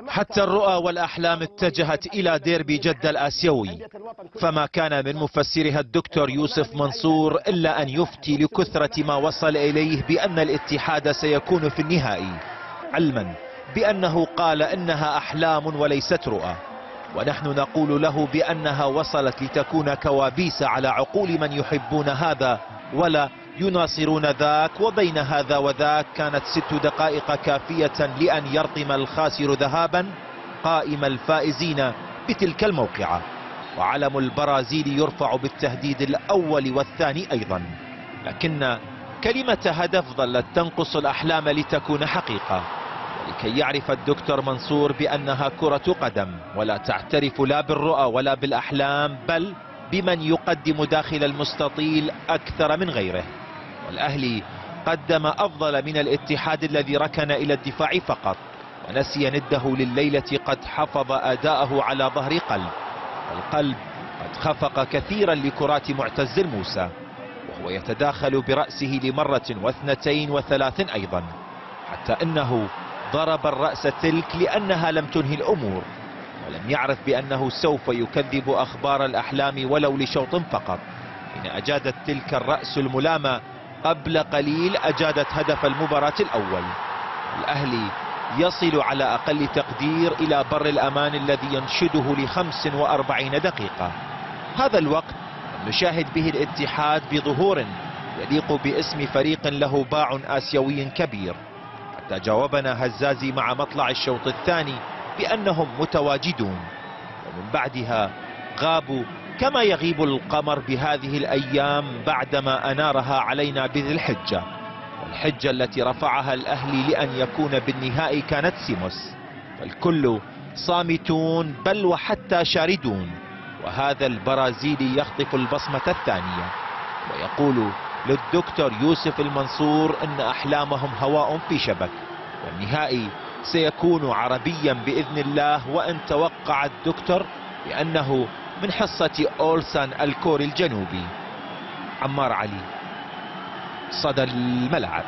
حتى الرؤى والأحلام اتجهت إلى ديربي جدة الآسيوي، فما كان من مفسرها الدكتور يوسف منصور إلا أن يفتي لكثرة ما وصل إليه بأن الاتحاد سيكون في النهائي، علما بأنه قال إنها أحلام وليست رؤى، ونحن نقول له بأنها وصلت لتكون كوابيس على عقول من يحبون هذا ولا يناصرون ذاك، وبين هذا وذاك كانت 6 دقائق كافية لأن يرقم الخاسر ذهابا قائم الفائزين بتلك الموقعة، وعلم البرازيل يرفع بالتهديد الأول والثاني أيضا. لكن كلمة هدف ظلت تنقص الأحلام لتكون حقيقة، ولكي يعرف الدكتور منصور بأنها كرة قدم ولا تعترف لا بالرؤى ولا بالأحلام، بل بمن يقدم داخل المستطيل أكثر من غيره. والأهلي قدم أفضل من الاتحاد الذي ركن إلى الدفاع فقط، ونسي نده لليلة قد حفظ أداءه على ظهر قلب، والقلب قد خفق كثيرا لكرات معتز الموسى، وهو يتداخل برأسه لمرة واثنتين وثلاث أيضا، حتى أنه ضرب الرأس تلك لأنها لم تنهي الأمور، ولم يعرف بأنه سوف يكذب أخبار الأحلام ولو لشوط فقط. حين أجادت تلك الرأس الملامة قبل قليل أجادت هدف المباراة الأول. الأهلي يصل على أقل تقدير إلى بر الأمان الذي ينشده ل45 دقيقة. هذا الوقت نشاهد به الاتحاد بظهور يليق باسم فريق له باع آسيوي كبير، حتى جاوبنا هزازي مع مطلع الشوط الثاني بأنهم متواجدون، ومن بعدها غابوا كما يغيب القمر بهذه الأيام بعدما أنارها علينا بذي الحجة. والحجة التي رفعها الأهلي لأن يكون بالنهائي كانت سيموس، فالكل صامتون بل وحتى شاردون، وهذا البرازيلي يخطف البصمة الثانية ويقول للدكتور يوسف المنصور أن أحلامهم هواء في شبك، والنهائي سيكون عربيا بإذن الله. وأن توقع الدكتور بأنه من حصة أولسان الكوري الجنوبي. عمار علي، صدى الملعب.